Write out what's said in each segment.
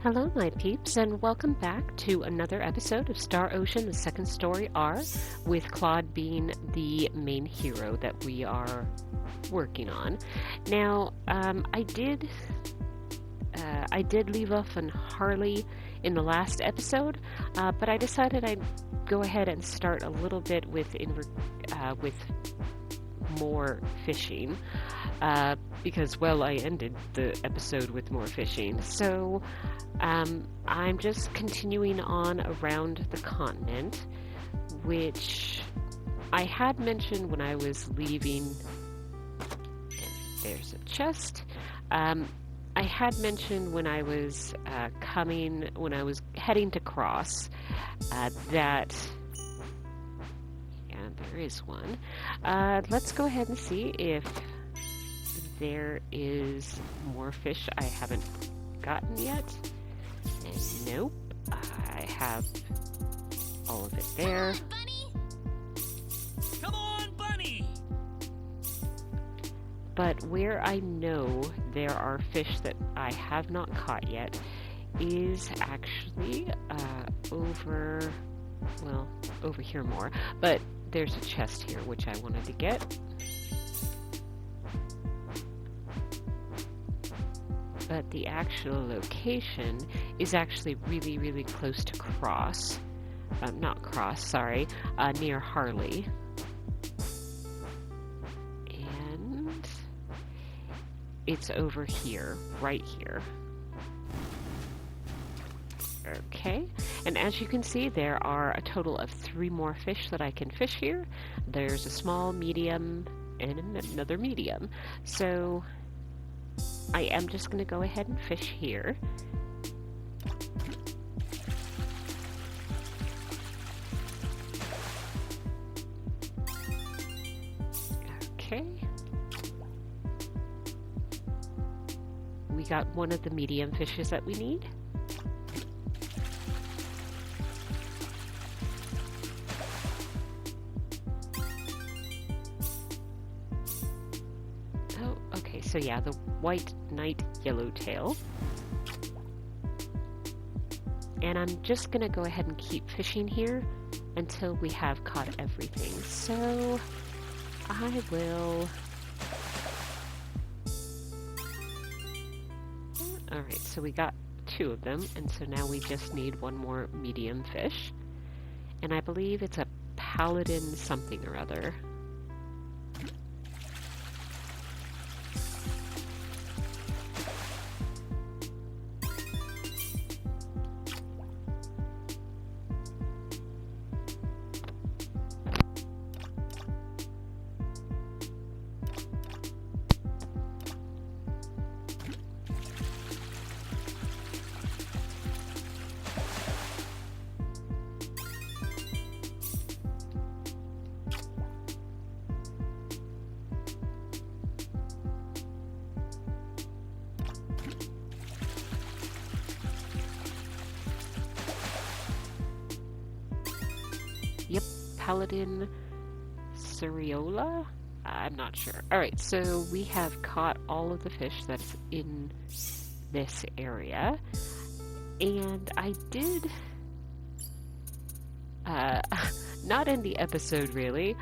Hello, my peeps, and welcome back to another episode of Star Ocean, the Second Story R, with Claude being the main hero that we are working on. Now, I did leave off on Harley in the last episode, but I decided I'd go ahead and start a little bit with more fishing, because, well, I ended the episode with more fishing. So, I'm just continuing on around the continent, which I had mentioned when I was leaving. And there's a chest. I had mentioned when I was heading to cross, that there is one. Let's go ahead and see if there is more fish I haven't gotten yet. And nope, I have all of it there. Come on, bunny! But where I know there are fish that I have not caught yet is actually over here more. But there's a chest here which I wanted to get. But the actual location is actually really, really close to near Harley. And it's over here, right here. Okay, and as you can see, there are a total of 3 more fish that I can fish here. There's a small, medium, and another medium. So I am just going to go ahead and fish here. Okay. We got one of the medium fishes that we need. So yeah, the white night yellowtail. And I'm just gonna go ahead and keep fishing here until we have caught everything. So I will... Alright, so we got 2 of them, and so now we just need 1 more medium fish. And I believe it's a paladin something or other. Yep, Paladin Suriola? I'm not sure. Alright, so we have caught all of the fish that's in this area. And I did... not in the episode, really,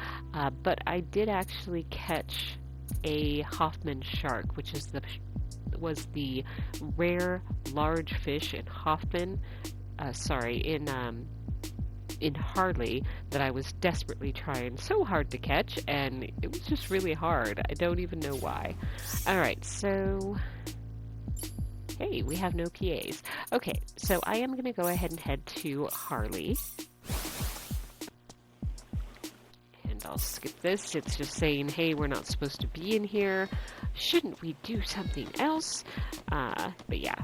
but I did actually catch a Hoffman shark, which is was the rare large fish in Hoffman... in Harley that I was desperately trying so hard to catch, and it was just really hard. I don't even know why. Alright, so... Hey, we have no PAs. Okay, so I am going to go ahead and head to Harley. And I'll skip this. It's just saying, hey, we're not supposed to be in here. Shouldn't we do something else? But yeah.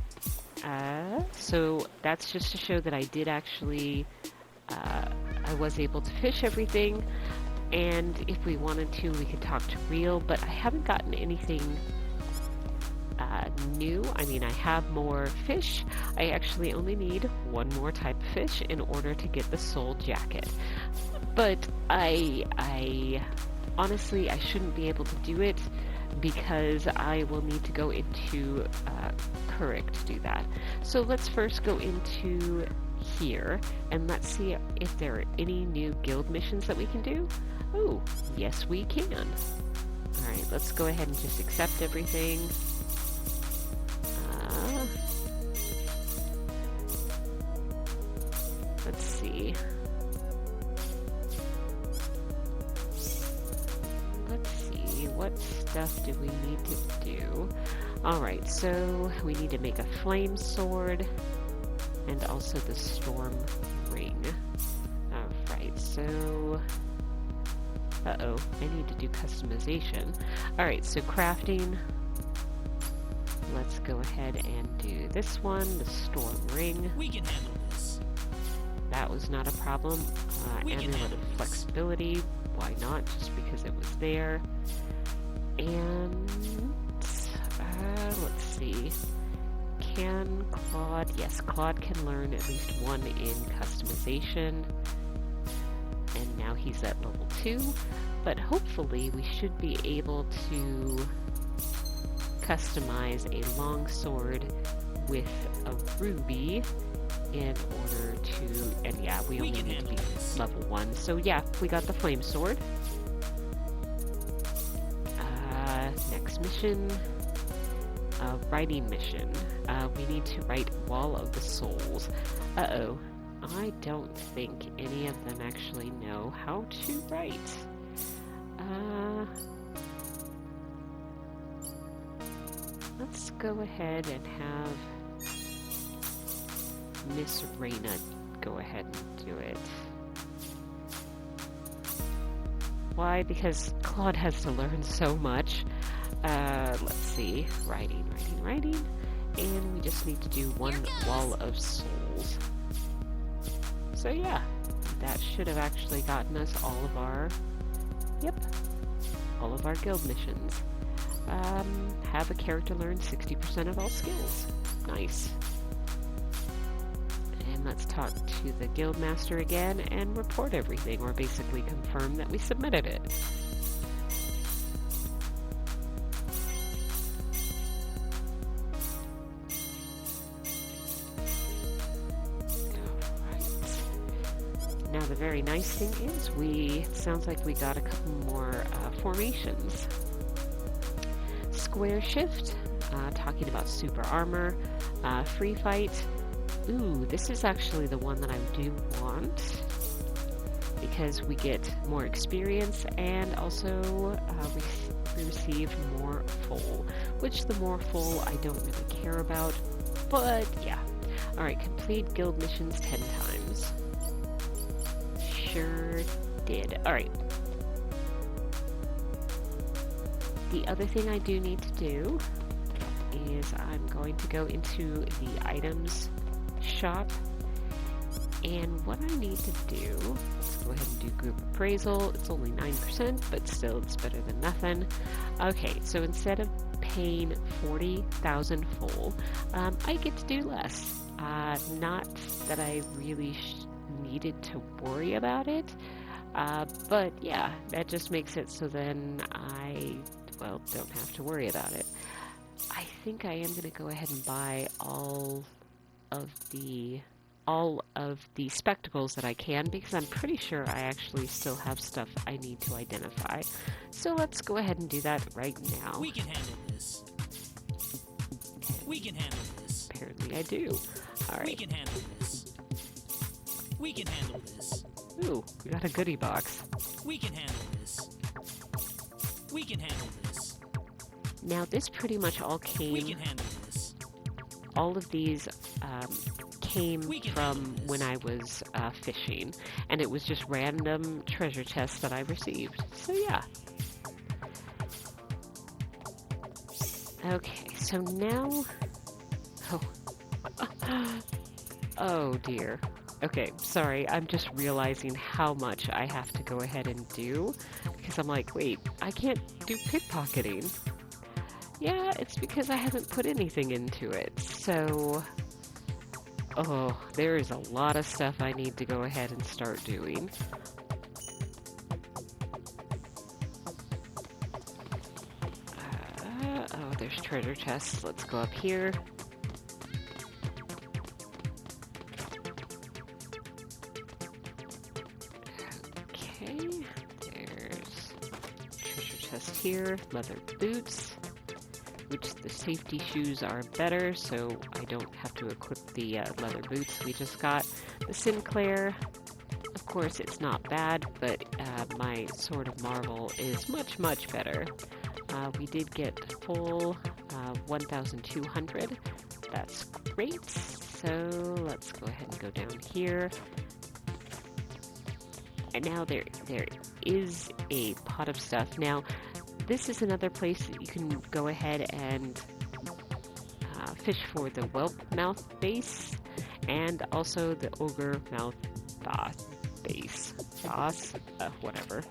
So that's just to show that I did actually... I was able to fish everything, and if we wanted to, we could talk to Real, but I haven't gotten anything new. I mean, I have more fish. I actually only need 1 more type of fish in order to get the soul jacket. But I honestly, I shouldn't be able to do it because I will need to go into Kurik to do that. So let's first go into here and let's see if there are any new guild missions that we can do. Oh, yes we can. Alright, let's go ahead and just accept everything. Let's see. What stuff do we need to do? Alright, so we need to make a flame sword and also the storm ring. Alright, so... Uh-oh, I need to do customization. Alright, so crafting. Let's go ahead and do this one, the storm ring. We can handle this. That was not a problem. Amulet of flexibility. Why not? Just because it was there. And let's see. Can Claude? Yes, Claude can learn at least one in customization. And now he's at level 2. But hopefully we should be able to customize a longsword with a ruby in order to, and yeah, we only need to be level 1. So yeah, we got the flame sword. Next mission, writing mission. We need to write Wall of the Souls. Uh-oh, I don't think any of them actually know how to write. Let's go ahead and have Miss Rena go ahead and do it. Why? Because Claude has to learn so much. Let's see. Writing. And we just need to do one Wall of Souls. So yeah, that should have actually gotten us all of our, all of our guild missions. Have a character learn 60% of all skills. Nice. And let's talk to the guild master again and report everything, or basically confirm that we submitted it. Now the very nice thing is it sounds like we got a couple more formations. Square shift, talking about super armor, free fight. Ooh, this is actually the one that I do want because we get more experience and also we receive more full, which the more full I don't really care about, but yeah. Alright, complete guild missions 10 times. Sure did. Alright. The other thing I do need to do is I'm going to go into the items shop, and what I need to do, let's go ahead and do group appraisal. It's only 9%, but still it's better than nothing. Okay, so instead of paying 40,000 full, I get to do less. Not that I really needed to worry about it, but yeah, that just makes it so then I, don't have to worry about it. I think I am going to go ahead and buy all of the spectacles that I can, because I'm pretty sure I actually still have stuff I need to identify. So let's go ahead and do that right now. We can handle this. We can handle this. Apparently I do. Alright. We can handle this. We can handle this. Ooh, we got a goodie box. We can handle this. We can handle this. Now this pretty much all came, we can handle this. All of these came from when I was fishing, and it was just random treasure chests that I received. So yeah. Okay, so now... Oh dear. Okay, sorry, I'm just realizing how much I have to go ahead and do, because I'm like, wait, I can't do pickpocketing. Yeah, it's because I haven't put anything into it, so... Oh, there is a lot of stuff I need to go ahead and start doing. Oh, there's treasure chests. Let's go up here. Okay, there's treasure chest here. Leather boots, which the safety shoes are better, so I don't have to equip the leather boots we just got. The Sinclair, of course, it's not bad, but my Sword of Marvel is much, much better. We did get full 1,200. That's great. So let's go ahead and go down here. And now there is a pot of stuff. Now, this is another place that you can go ahead and fish for the whelp mouth base and also the ogre mouth base. Whatever.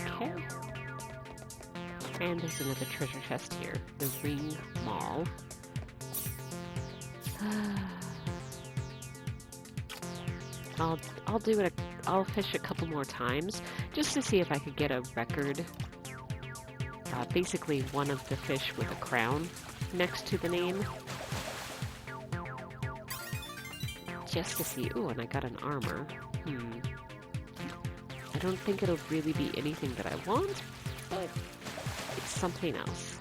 Okay. And there's another treasure chest here. The Ring Mall. I'll do it. I'll fish a couple more times just to see if I could get a record. Basically, one of the fish with a crown next to the name, just to see. Ooh, and I got an armor. I don't think it'll really be anything that I want, but it's something else.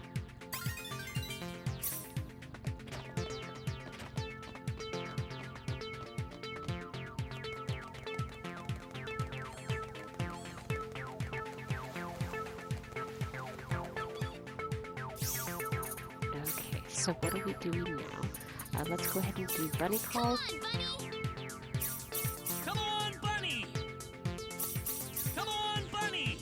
So what are we doing now? Let's go ahead and do bunny call. Come on, bunny! Come on, bunny!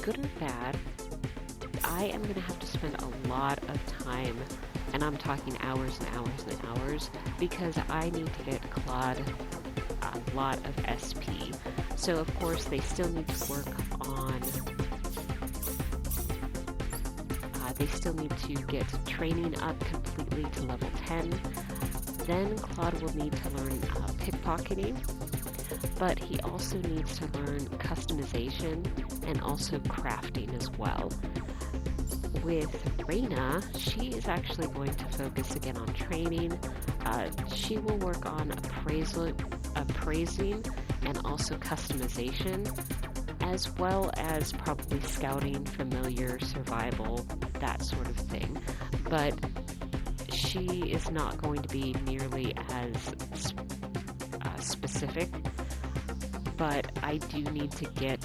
Good or bad, I am going to have to spend a lot of time, and I'm talking hours and hours and hours, because I need to get Claude a lot of SP. So of course they still need to work on, they still need to get training up completely to level 10. Then Claude will need to learn pickpocketing. But he also needs to learn customization and also crafting as well. With Rena, she is actually going to focus again on training. She will work on appraising and also customization, as well as probably scouting, familiar, survival, that sort of thing. But she is not going to be nearly as specific. But I do need to get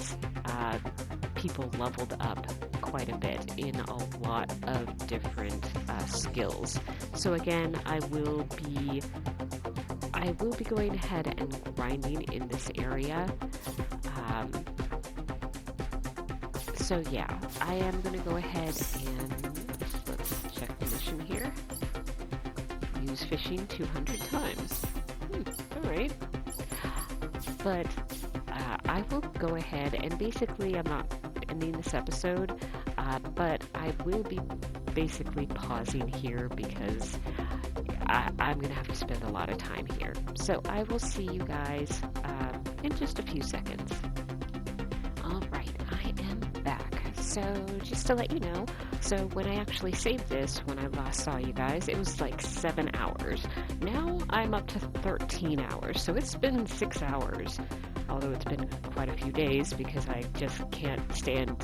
people leveled up quite a bit in a lot of different skills. So again, I will be going ahead and grinding in this area. So yeah, I am going to go ahead and let's check the mission here. Use fishing 200 times. Alright. But I will go ahead and basically, I'm not ending this episode, but I will be basically pausing here because I'm going to have to spend a lot of time here. So I will see you guys in just a few seconds. Alright, I am back. So just to let you know, so when I actually saved this, when I last saw you guys, it was like 7 hours. Now I'm up to 13 hours, so it's been 6 hours. Although it's been quite a few days because I just can't stand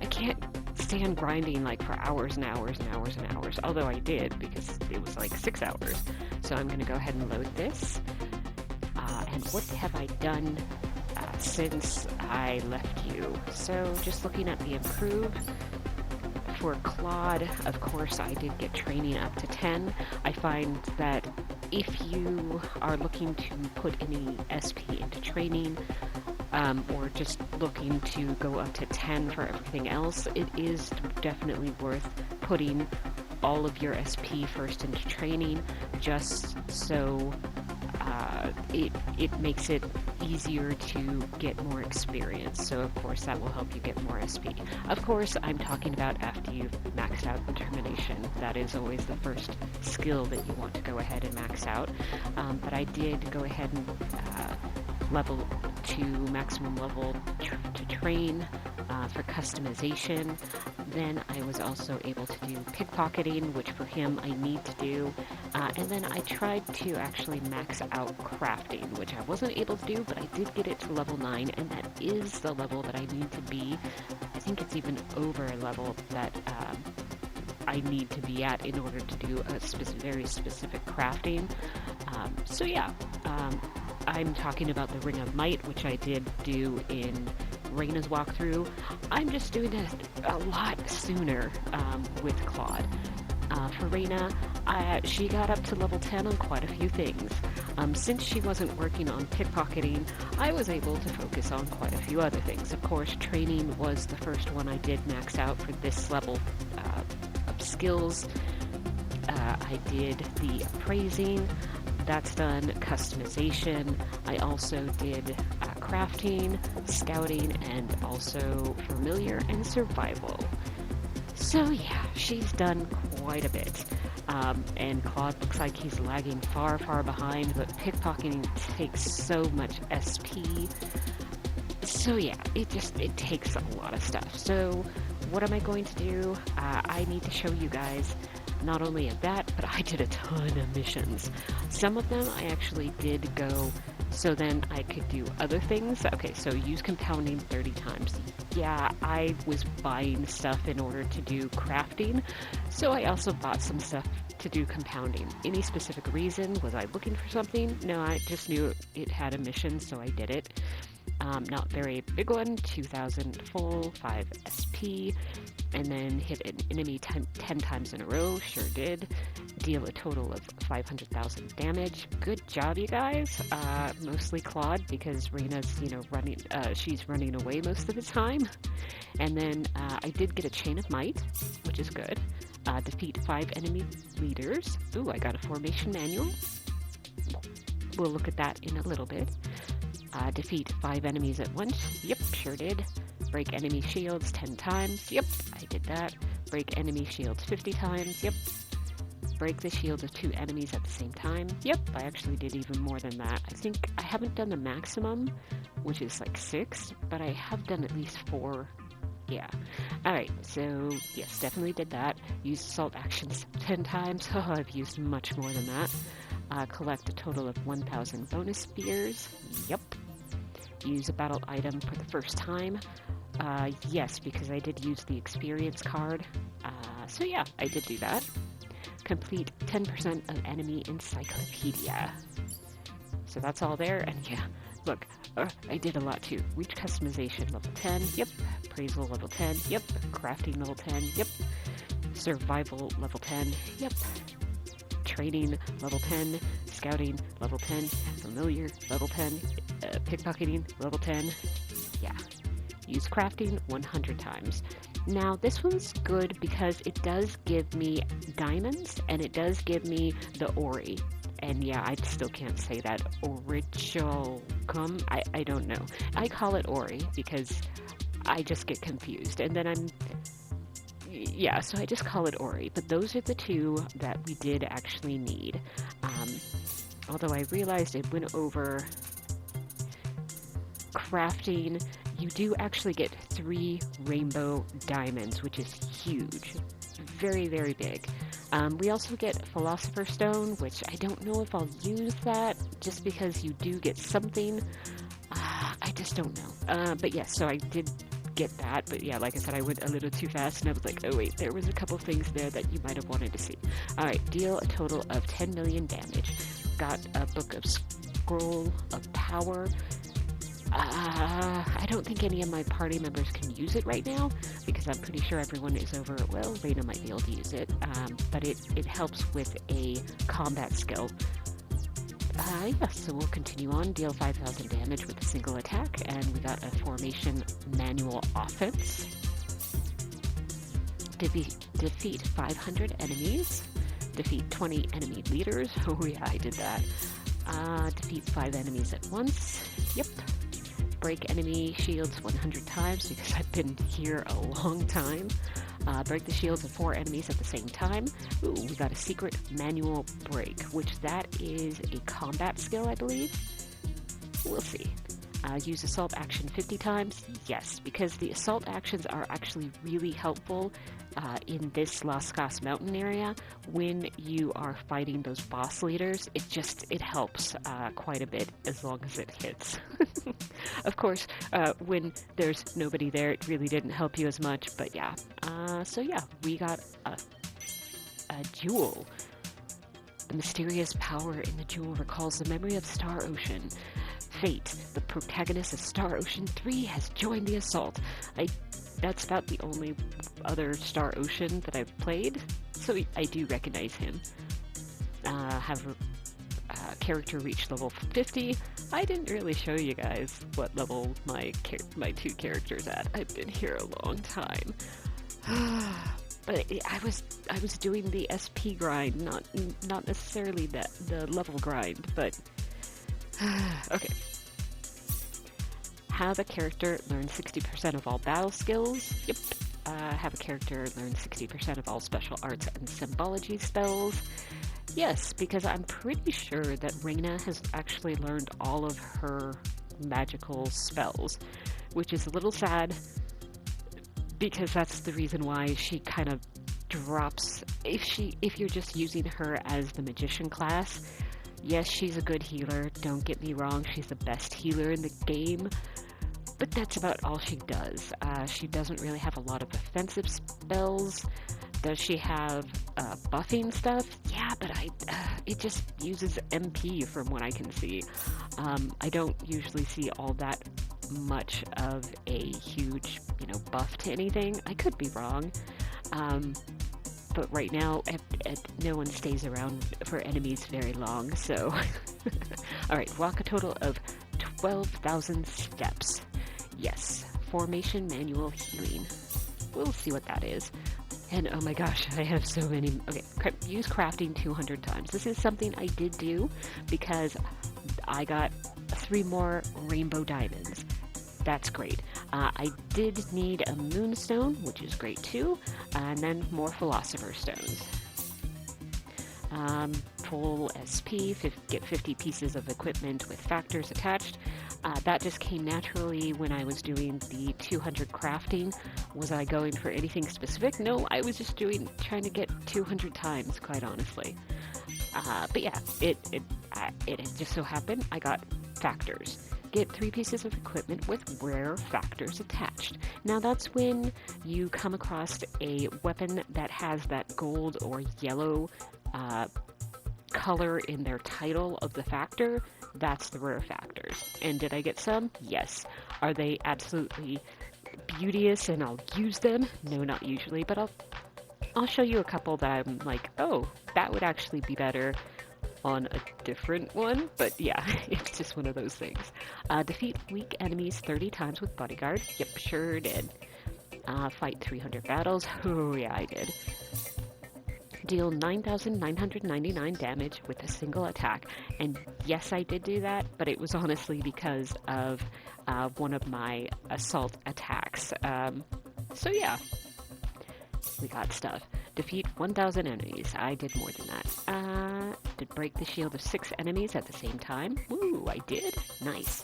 I can't stand grinding like for hours and hours and hours and hours. Although I did because it was like 6 hours. So I'm going to go ahead and load this. And what have I done since I left you? So just looking at the improve, For Claude, of course, I did get training up to 10. I find that if you are looking to put any SP into training, or just looking to go up to 10 for everything else, it is definitely worth putting all of your SP first into training, just so it makes it easier to get more experience. So of course that will help you get more SP. Of course, I'm talking about after you've maxed out Determination. That is always the first skill that you want to go ahead and max out. But I did go ahead and level to maximum level to train for customization. Then I was also able to do pickpocketing, which for him I need to do. And then I tried to actually max out crafting, which I wasn't able to do, but I did get it to level 9, and that is the level that I need to be. I think it's even over a level that I need to be at in order to do a very specific crafting. So yeah, I'm talking about the Ring of Might, which I did do in Rena's walkthrough. I'm just doing it a lot sooner with Claude. For Rena, she got up to level 10 on quite a few things. Since she wasn't working on pickpocketing, I was able to focus on quite a few other things. Of course, training was the first one I did max out for this level of skills. I did the appraising. That's done. Customization. I also did crafting, scouting, and also familiar and survival. So yeah, she's done quite a bit. And Claude looks like he's lagging far behind, but pickpocketing takes so much SP. So yeah, it takes a lot of stuff. So what am I going to do? I need to show you guys not only of that, but I did a ton of missions. Some of them I actually did go so then I could do other things. Okay, so use compounding 30 times. Yeah, I was buying stuff in order to do crafting, so I also bought some stuff to do compounding. Any specific reason? Was I looking for something? No, I just knew it had a mission, so I did it. Not very big one, 2,000 full, 5 SP, and then hit an enemy 10 times in a row, sure did. Deal a total of 500,000 damage. Good job, you guys. Mostly Claude, because Rena's, running, she's running away most of the time. And then I did get a Chain of Might, which is good. Defeat 5 enemy leaders. Ooh, I got a formation manual. We'll look at that in a little bit. Defeat 5 enemies at once. Yep, sure did. Break enemy shields 10 times. Yep, I did that. Break enemy shields 50 times. Yep. Break the shield of 2 enemies at the same time. Yep, I actually did even more than that. I think I haven't done the maximum, which is like 6, but I have done at least 4. Yeah. Alright, so yes, definitely did that. Used assault actions 10 times. Oh, I've used much more than that. Collect a total of 1,000 bonus spears. Yep. Use a battle item for the first time. Yes, because I did use the experience card. So yeah, I did do that. Complete 10% of enemy encyclopedia. So that's all there, and yeah, look, I did a lot too. Reach customization level 10, yep. Appraisal level 10, yep. Crafting level 10, yep. Survival level 10, yep. Training level 10, scouting level 10, familiar level 10, pickpocketing level 10, yeah. Use crafting 100 times. Now this one's good because it does give me diamonds and it does give me the Ori. And yeah, I still can't say that. Orichalcum? I don't know. I call it Ori because I just get confused. And then yeah, so I just call it Ori. But those are the 2 that we did actually need. Although I realized it went over crafting. You do actually get 3 rainbow diamonds, which is huge. Very, very big. We also get Philosopher's Stone, which I don't know if I'll use that, just because you do get something. I just don't know. But yes, so I did get that. But yeah, like I said, I went a little too fast, and I was like, oh wait, there was a couple things there that you might have wanted to see. Alright, deal a total of 10 million damage. Got a Book of Scroll of Power. I don't think any of my party members can use it right now because I'm pretty sure everyone is over. Well, Rena might be able to use it, but it helps with a combat skill. Yes, so we'll continue on. Deal 5,000 damage with a single attack, and we got a formation manual offense. Defeat 500 enemies. Defeat 20 enemy leaders. Oh yeah, I did that. Defeat 5 enemies at once. Yep. Break enemy shields 100 times because I've been here a long time. Break the shields of 4 enemies at the same time. Ooh, we got a secret manual break, which that is a combat skill, I believe. We'll see. Use assault action 50 times? Yes, because the assault actions are actually really helpful in this Las Casas mountain area when you are fighting those boss leaders. It helps quite a bit as long as it hits. Of course, when there's nobody there, it really didn't help you as much, but yeah. So yeah, we got a jewel. The mysterious power in the jewel recalls the memory of Star Ocean. Fate, the protagonist of Star Ocean 3, has joined the assault. That's about the only other Star Ocean that I've played, so I do recognize him. Have a character reach level 50. I didn't really show you guys what level my 2 characters at. I've been here a long time. But I was doing the SP grind, not necessarily the level grind, but okay. Have a character learn 60% of all battle skills. Yep. Have a character learn 60% of all special arts and symbology spells. Yes, because I'm pretty sure that Rena has actually learned all of her magical spells, which is a little sad because that's the reason why she kind of drops. If you're just using her as the magician class, yes, she's a good healer. Don't get me wrong, she's the best healer in the game. But that's about all she does. She doesn't really have a lot of offensive spells. Does she have buffing stuff? Yeah, but it just uses MP from what I can see. I don't usually see all that much of a huge, buff to anything. I could be wrong. But right now, no one stays around for enemies very long, so... Alright, walk a total of 12,000 steps. Yes, formation manual healing. We'll see what that is. And oh my gosh, I have so many... Okay, use crafting 200 times. This is something I did do because I got 3 more rainbow diamonds. That's great. I did need a Moonstone, which is great too, and then more Philosopher Stones. Full SP, get 50 pieces of equipment with factors attached. That just came naturally when I was doing the 200 crafting. Was I going for anything specific? No, I was just trying to get 200 times, quite honestly. But yeah, it just so happened I got factors. Get 3 pieces of equipment with rare factors attached. Now that's when you come across a weapon that has that gold or yellow color in their title of the factor. That's the rare factors. And did I get some? Yes. Are they absolutely beauteous and I'll use them? No, not usually, but I'll show you a couple that I'm like, oh, that would actually be better on a different one, but yeah, it's just one of those things. Defeat weak enemies 30 times with bodyguard. Yep, sure did. Fight 300 battles. Oh yeah, I did. Deal 9,999 damage with a single attack. And yes, I did do that, but it was honestly because of one of my assault attacks. So yeah, we got stuff. Defeat 1,000 enemies. I did more than that. Did break the shield of 6 enemies at the same time. Woo, I did. Nice.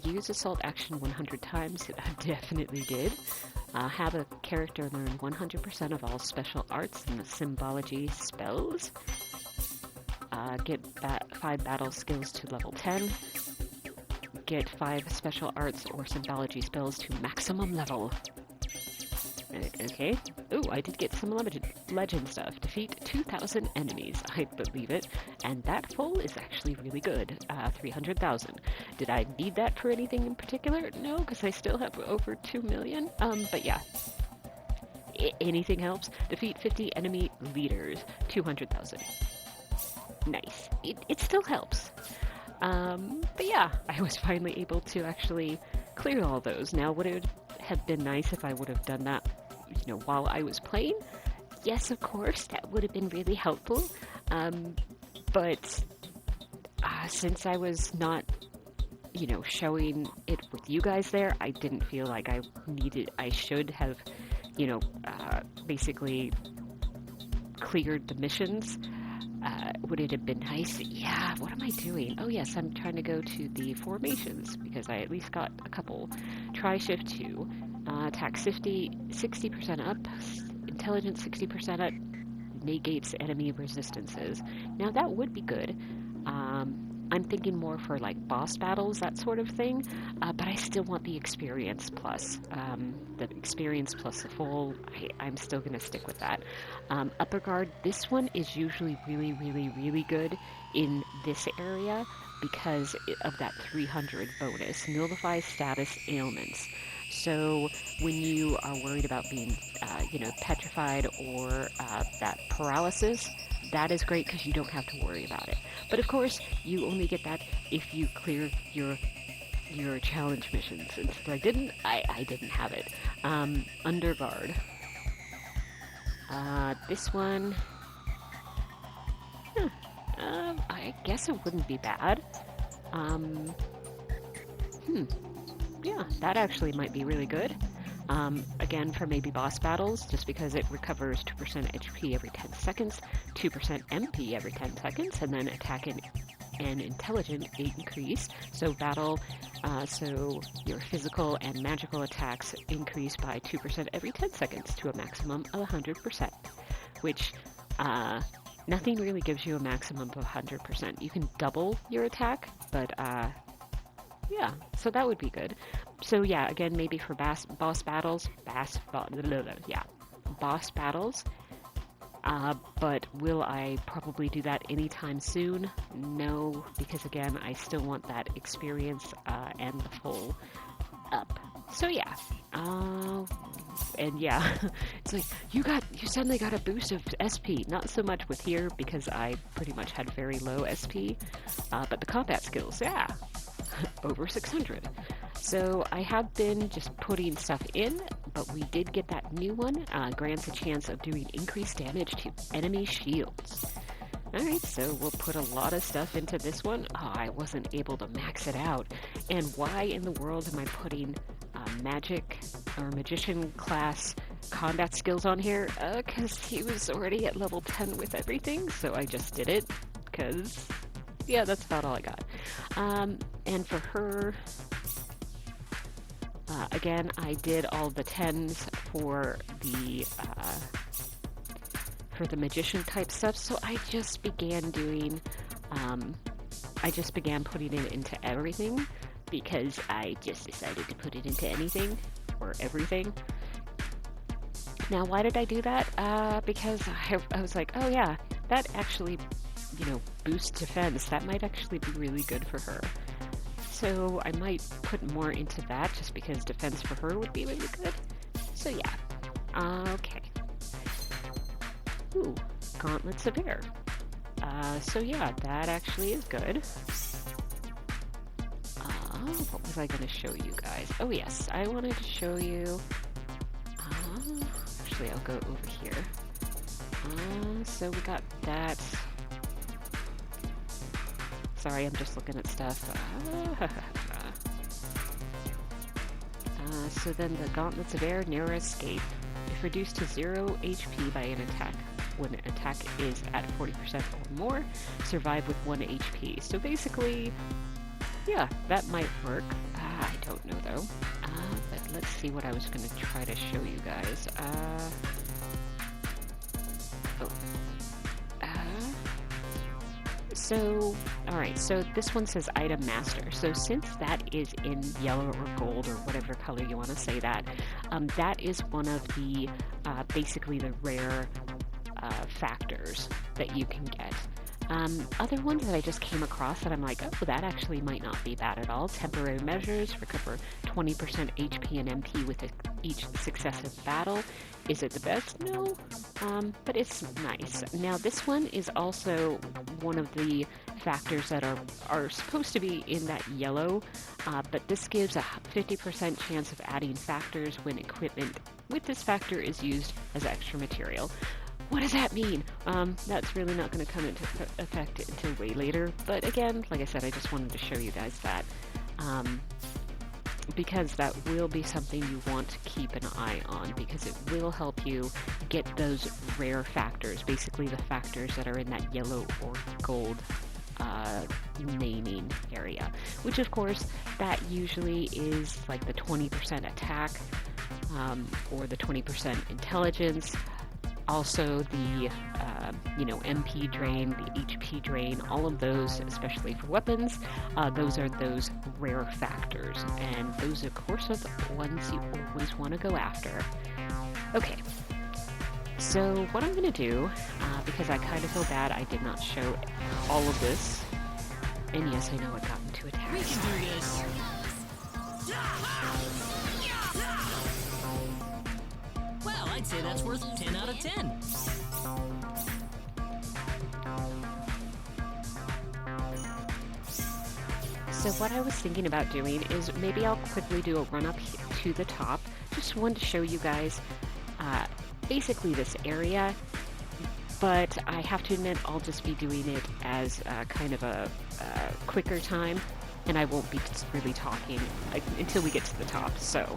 Use assault action 100 times. I definitely did. Have a character learn 100% of all special arts and symbology spells. Get 5 battle skills to level 10. Get 5 special arts or symbology spells to maximum level. Okay. Ooh, I did get some legend stuff. Defeat 2,000 enemies. I believe it. And that full is actually really good. 300,000. Did I need that for anything in particular? No, because I still have over 2 million. But yeah. Anything helps. Defeat 50 enemy leaders. 200,000. Nice. It still helps. But yeah, I was finally able to actually clear all those. Now, would it have been nice if I would have done that, you know, while I was playing? Yes, of course, that would have been really helpful. But since I was not, you know, showing it with you guys there, I didn't feel like I should have, you know, basically cleared the missions. Would it have been nice? Yeah, what am I doing? Oh yes, I'm trying to go to the formations because I at least got a couple. Try shift 2, attack 60% up, intelligence 60% up, negates enemy resistances. Now that would be good. I'm thinking more for like boss battles, that sort of thing, but I still want the experience plus. The experience plus the full, I'm still going to stick with that. Upper guard, this one is usually really, really, really good in this area because of that 300 bonus. Nullify status ailments. So when you are worried about being, you know, petrified or that paralysis, that is great because you don't have to worry about it. But of course, you only get that if you clear your challenge missions. And since I didn't, I didn't have it. Underguard. This one, I guess it wouldn't be bad. Yeah, that actually might be really good. Again, for maybe boss battles, just because it recovers 2% HP every 10 seconds, 2% MP every 10 seconds, and then attack and intelligence increase. So so your physical and magical attacks increase by 2% every 10 seconds to a maximum of 100%, which nothing really gives you a maximum of 100%. You can double your attack, but yeah, so that would be good. So yeah, again, maybe for boss battles, boss battles. But will I probably do that anytime soon? No, because again, I still want that experience and the full up. So yeah, and yeah, it's like you suddenly got a boost of SP. Not so much with here because I pretty much had very low SP, but the combat skills, yeah. Over 600. So I have been just putting stuff in, but we did get that new one. Grants a chance of doing increased damage to enemy shields. Alright, so we'll put a lot of stuff into this one. Oh, I wasn't able to max it out. And why in the world am I putting magic or magician class combat skills on here? Because he was already at level 10 with everything, so I just did it. Because yeah, that's about all I got. And for her, again, I did all the 10s for the magician type stuff, so I just began doing, putting it into everything, because I just decided to put it into anything, or everything. Now, why did I do that? Because I was like, oh yeah, that actually, you know, boost defense, that might actually be really good for her. So I might put more into that just because defense for her would be really good. So yeah. Okay. Ooh, Gauntlets of Air. So yeah, that actually is good. What was I going to show you guys? Oh yes, I wanted to show you... actually, I'll go over here. So we got that... Sorry, I'm just looking at stuff. So then the Gauntlets of Air, Narrow Escape. If reduced to 0 HP by an attack, when an attack is at 40% or more, survive with 1 HP. So basically, yeah, that might work. I don't know though. But let's see what I was going to try to show you guys. So, alright, so this one says item master. So since that is in yellow or gold or whatever color you want to say that, that is one of the, basically the rare factors that you can get. Other ones that I just came across that I'm like, oh, that actually might not be bad at all. Temporary measures, recover 20% HP and MP with each successive battle. Is it the best? No, but it's nice. Now this one is also one of the factors that are supposed to be in that yellow, but this gives a 50% chance of adding factors when equipment with this factor is used as extra material. What does that mean? That's really not going to come into effect until way later. But again, like I said, I just wanted to show you guys that. Because that will be something you want to keep an eye on, because it will help you get those rare factors, basically the factors that are in that yellow or gold naming area. Which of course, that usually is like the 20% attack, or the 20% intelligence. Also the, MP drain, the HP drain, all of those, especially for weapons, those are those rare factors. And those, of course, are the ones you always want to go after. Okay, so what I'm going to do, because I kind of feel bad I did not show all of this, and yes, I know I got into attacks. We can do this. Well, I'd say that's worth 10 out of 10. So what I was thinking about doing is maybe I'll quickly do a run up to the top. Just wanted to show you guys basically this area, but I have to admit I'll just be doing it as kind of a quicker time, and I won't be really talking until we get to the top. So.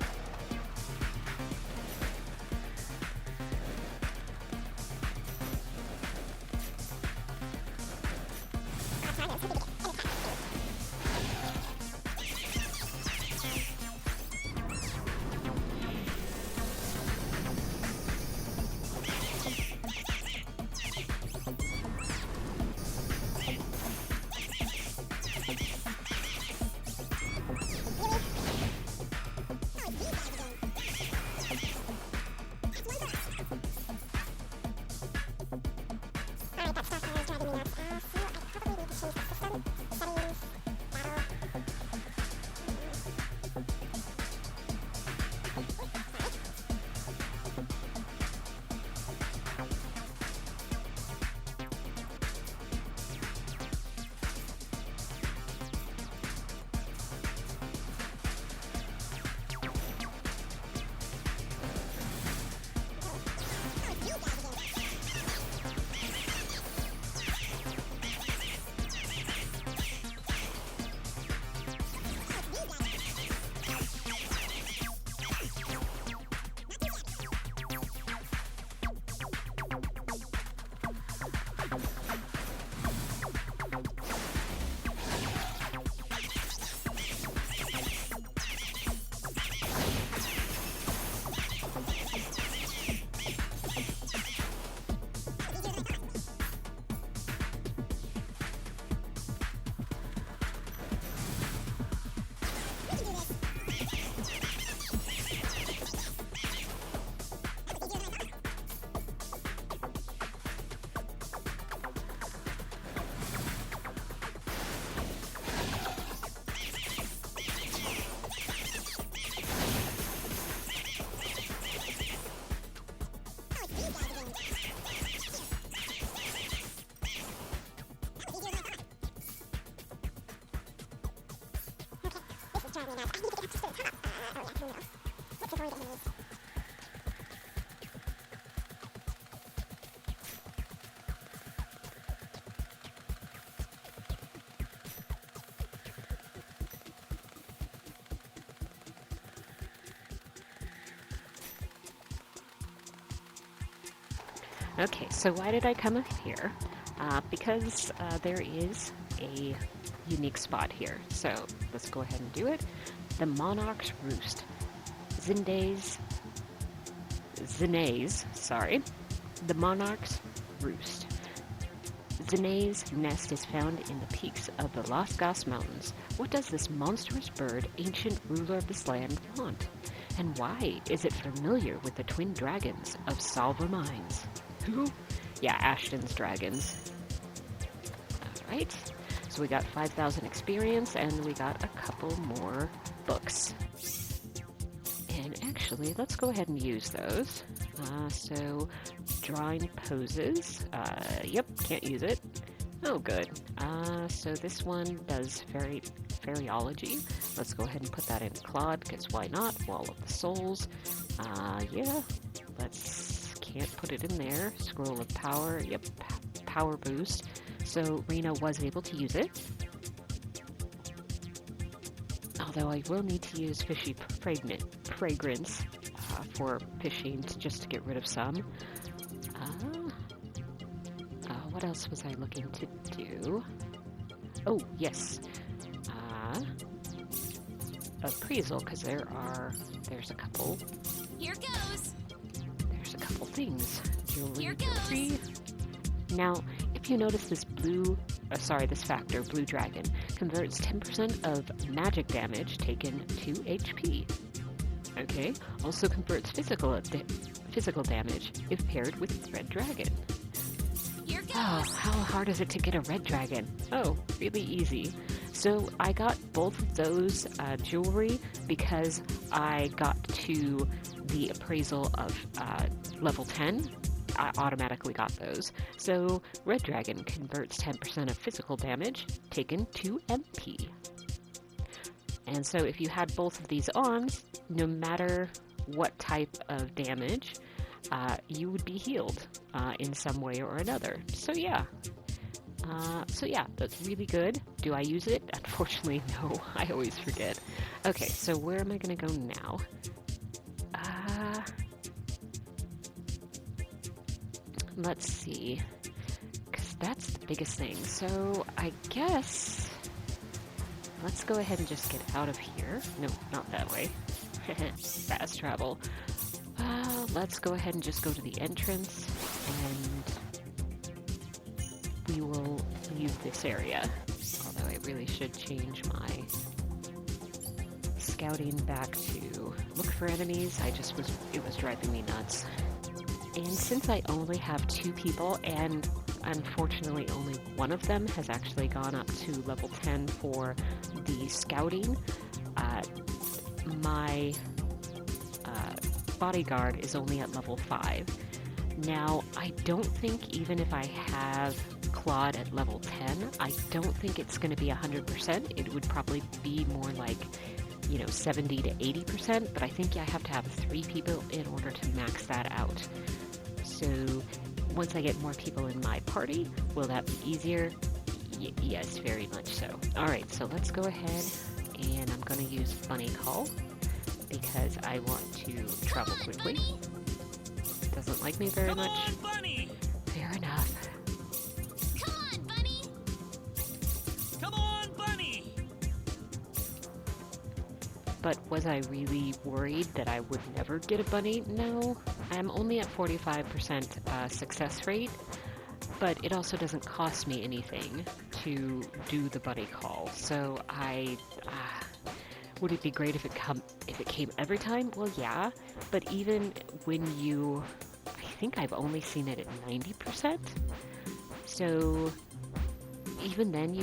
Okay, so why did I come up here? Because there is a unique spot here. So let's go ahead and do it. The Monarch's Roost. Zinae's, sorry. The Monarch's Roost. Zanae's nest is found in the peaks of the Las Gas Mountains. What does this monstrous bird, ancient ruler of this land, want? And why is it familiar with the twin dragons of Salva Mines? Who? Yeah, Ashton's dragons. Alright, so we got 5,000 experience, and we got a couple more books. And actually, let's go ahead and use those. So, drawing poses. Yep, can't use it. Oh, good. So this one does fairyology. Let's go ahead and put that in Claude, because why not? Wall of the Souls. Yeah, can't put it in there. Scroll of Power. Yep, power boost. So Rena was able to use it. Although I will need to use Fishy Fragrance for fishing just to get rid of some. What else was I looking to do? Oh, yes. Appraisal, because there's a couple. Here goes. There's a couple things. Jewelry free. Now, if you notice this this factor, Blue Dragon, converts 10% of magic damage taken to HP. Okay, also converts physical damage if paired with Red Dragon. Here goes. Oh, how hard is it to get a Red Dragon? Oh, really easy. So I got both of those jewelry because I got to the appraisal of level 10. I automatically got those. So Red Dragon converts 10% of physical damage taken to MP. And so if you had both of these on, no matter what type of damage, you would be healed in some way or another. So yeah. That's really good. Do I use it? Unfortunately, no. I always forget. Okay, so where am I going to go now? Let's see. Because that's the biggest thing. So I guess let's go ahead and just get out of here. No, not that way. Fast travel. Let's go ahead and just go to the entrance, and we will leave this area. Although I really should change my scouting back to look for enemies. It was driving me nuts. And since I only have 2 people, and unfortunately only one of them has actually gone up to level 10 for the scouting, my bodyguard is only at level 5. Now, I don't think even if I have Claude at level 10, I don't think it's going to be 100%. It would probably be more like, 70 to 80%, but I think I have to have 3 people in order to max that out. So, once I get more people in my party, will that be easier? Yes, very much so. Alright, so let's go ahead, and I'm going to use Bunny Call, because I want to travel quickly. It doesn't like me very much. Come on, Bunny! Fair enough. Come on, Bunny. Come on, Bunny! But was I really worried that I would never get a bunny? No. I'm only at 45% success rate, but it also doesn't cost me anything to do the bunny call. So would it be great if it came every time? Well, yeah, but even when I think I've only seen it at 90%. So even then,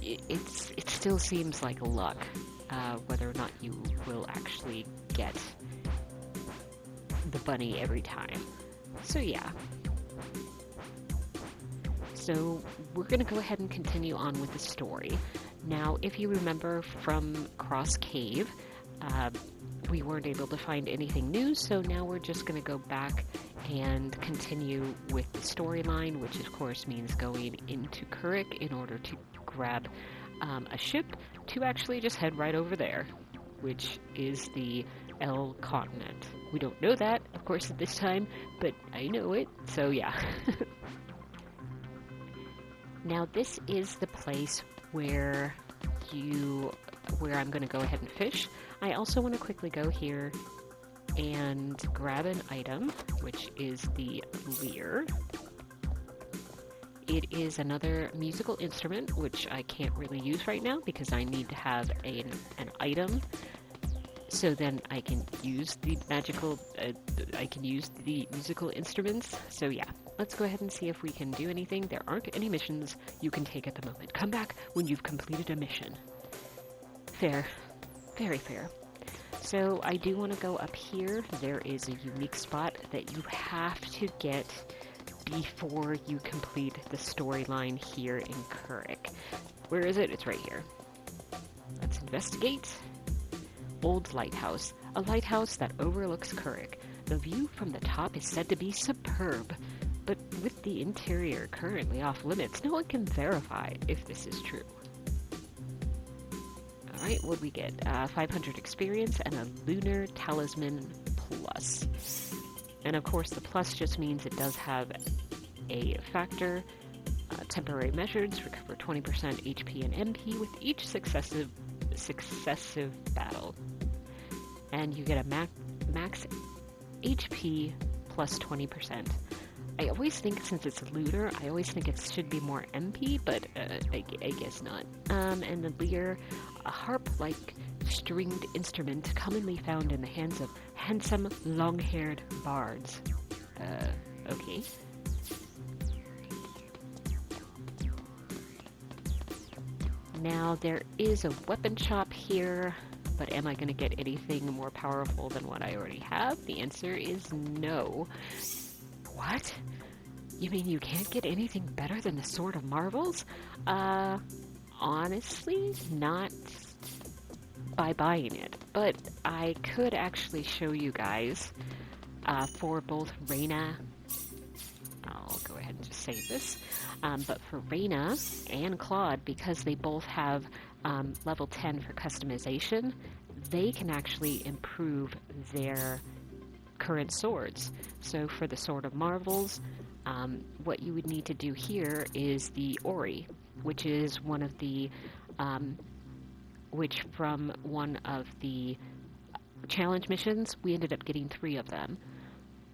it still seems like luck, whether or not you will actually get the bunny every time. So yeah. So we're going to go ahead and continue on with the story. Now, if you remember from Cross Cave, we weren't able to find anything new, so now we're just going to go back and continue with the storyline, which of course means going into Kurik in order to grab a ship to actually just head right over there, which is the L continent. We don't know that, of course, at this time, but I know it, so yeah. Now, this is the place where I'm going to go ahead and fish. I also want to quickly go here and grab an item, which is the leer. it is another musical instrument, which I can't really use right now because I need to have an item. So then I can use the musical instruments. So yeah, let's go ahead and see if we can do anything. There aren't any missions you can take at the moment. Come back when you've completed a mission. Fair. Very fair. So I do want to go up here. There is a unique spot that you have to get before you complete the storyline here in Kurik. Where is it? It's right here. Let's investigate. Old lighthouse. A lighthouse that overlooks Kurik. The view from the top is said to be superb, but with the interior currently off limits, no one can verify if this is true. Alright, what'd we get? 500 experience and a lunar talisman plus. And of course the plus just means it does have a factor. Temporary measures recover 20% HP and MP with each successive battle. And you get a max HP plus 20%. I always think, since it's lunar, I always think it should be more MP, but I guess not. And the lyre, a harp-like stringed instrument commonly found in the hands of handsome, long-haired bards. Okay. Now, there is a weapon shop here, but am I going to get anything more powerful than what I already have? The answer is no. What? You mean you can't get anything better than the Sword of Marvels? Honestly, not by buying it. But I could actually show you guys for both Rena. I'll go ahead and just save this. But for Rena and Claude, because they both have level 10 for customization, they can actually improve their current swords. So for the Sword of Marvels, what you would need to do here is the Ori, which is one of the, which from one of the challenge missions, we ended up getting 3 of them.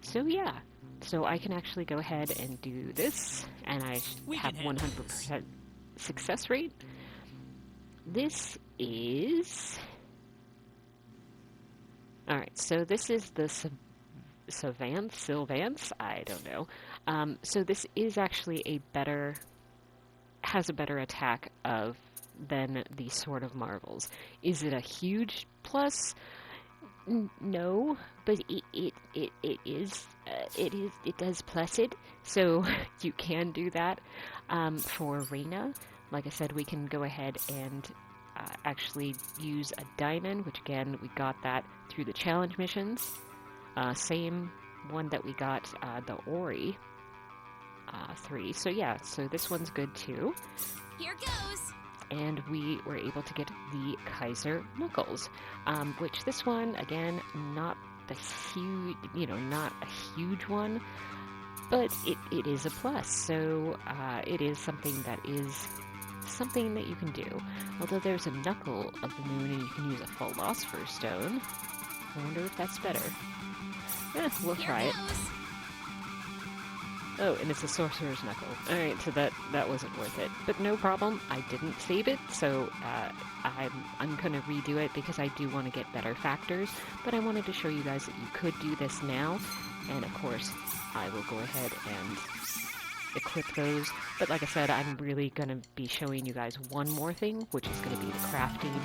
So yeah, so I can actually go ahead and do this, and I have 100% success rate. This is... Alright, so this is the Silvance, I don't know. So this is actually has a better attack than the Sword of Marvels. Is it a huge plus? No, but it does plus it, so you can do that. For Rena, like I said, we can go ahead and actually use a diamond, which again, we got that through the challenge missions. Same one that we got the Ori 3. So yeah, so this one's good too. Here goes. And we were able to get the Kaiser Knuckles, which this one, again, not the huge, not a huge one, but it is a plus. So it is something that you can do. Although there's a Knuckle of the Moon and you can use a Philosopher's Stone. I wonder if that's better. We'll try it. Oh, and it's a Sorcerer's Knuckle. Alright, so that wasn't worth it. But no problem, I didn't save it, so I'm gonna redo it because I do want to get better factors, but I wanted to show you guys that you could do this now, and of course, I will go ahead and equip those. But like I said, I'm really gonna be showing you guys one more thing, which is gonna be the crafting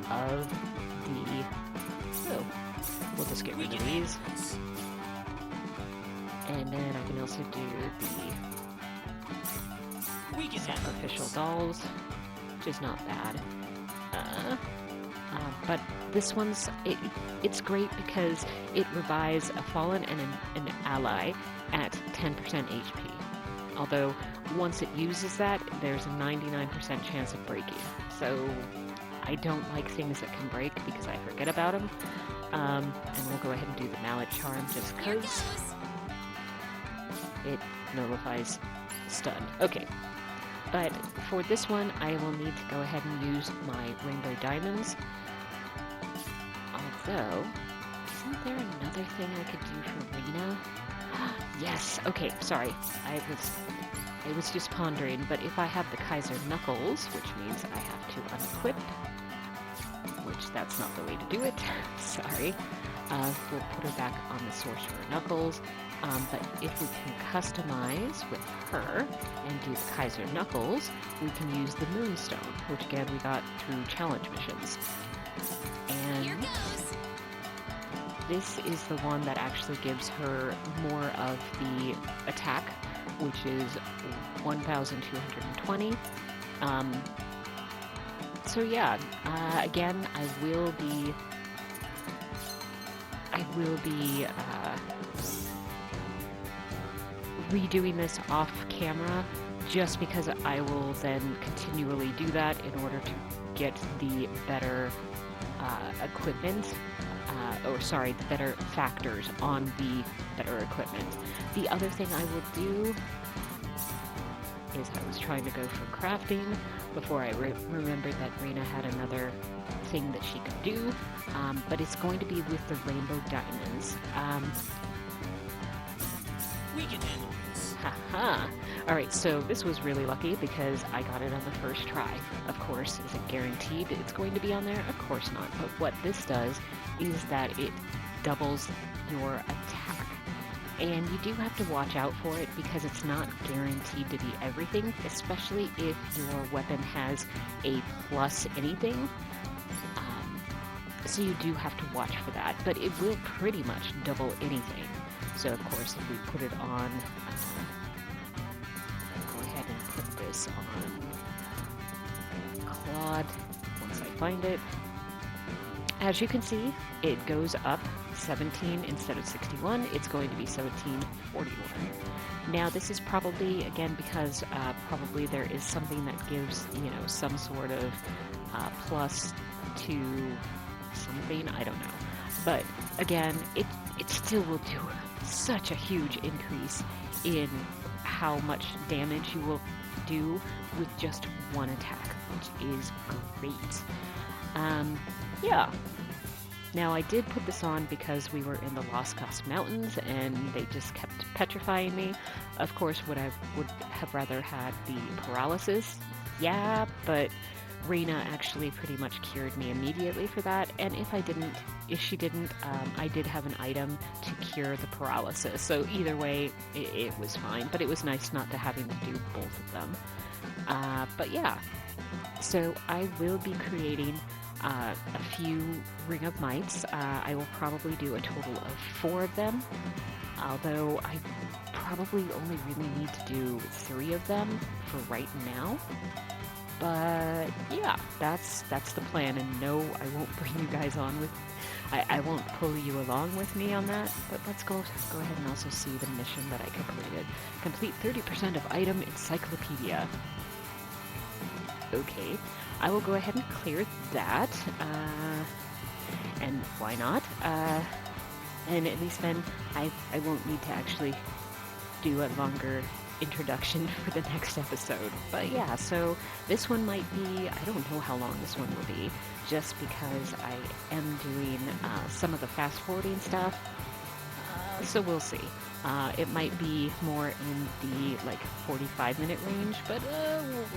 of the... Oh, we'll just get rid of these. And then I can also do the sacrificial dolls, which is not bad. But this one's, it's great because it revives a fallen and an ally at 10% HP. Although, once it uses that, there's a 99% chance of breaking. So, I don't like things that can break because I forget about them. And we'll go ahead and do the Mallet Charm just because it nullifies stun. Okay. But for this one, I will need to go ahead and use my Rainbow Diamonds. Although, isn't there another thing I could do for Rena? Yes! Okay, sorry. I was just pondering, but if I have the Kaiser knuckles, which means I have to unequip, which that's not the way to do it, sorry, we'll put her back on the Sorcerer knuckles, but if we can customize with her and do the Kaiser knuckles, we can use the Moonstone, which again we got through challenge missions. Here And goes. this is the one that actually gives her more of the attack, which is 1,220. So yeah, again, I will be redoing this off camera, just because I will then continually do that in order to get the better equipment, the better factors on the better equipment. The other thing I will do is I was trying to go for crafting before I remembered that Rena had another thing that she could do, but it's going to be with the rainbow diamonds. We can handle this. Haha. Alright, so this was really lucky because I got it on the first try. Of course, is it guaranteed it's going to be on there? Of course not. But what this does is that it doubles your attack. And you do have to watch out for it because it's not guaranteed to be everything, especially if your weapon has a plus anything. So you do have to watch for that, but it will pretty much double anything. So of course, if we put it on, go ahead and put this on Claude once I find it. As you can see, it goes up 17 instead of 61. It's going to be 1741. Now this is probably, again, because probably there is something that gives, some sort of plus to something, I don't know. But again, it still will do such a huge increase in how much damage you will do with just one attack, which is great. Yeah. Now I did put this on because we were in the Lost Coast Mountains and they just kept petrifying me. Of course, would have rather had the paralysis. Yeah, but Rena actually pretty much cured me immediately for that, and if she didn't, I did have an item to cure the paralysis, so either way, it was fine, but it was nice not to having to do both of them. But yeah, so I will be creating a few Ring of Mights. I will probably do a total of 4 of them, although I probably only really need to do 3 of them for right now. But yeah, that's the plan, and no, I won't bring you guys on with, I won't pull you along with me on that, but let's go ahead and also see the mission that I completed. Complete 30% of item encyclopedia. Okay, I will go ahead and clear that, and why not? And at least then I won't need to actually do a longer introduction for the next episode. But yeah, so this one might be, I don't know how long this one will be, just because I am doing some of the fast forwarding stuff, so we'll see. It might be more in the 45-minute range, but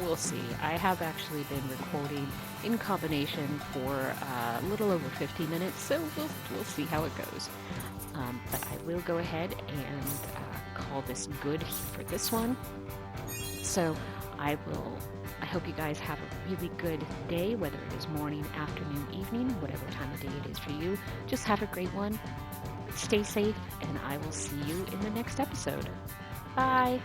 we'll see. I have actually been recording in combination for a little over 50 minutes, so we'll see how it goes. But I will go ahead and call this good for this one. So I hope you guys have a really good day, whether it is morning, afternoon, evening, whatever time of day it is for you. Just have a great one. Stay safe, and I will see you in the next episode. Bye!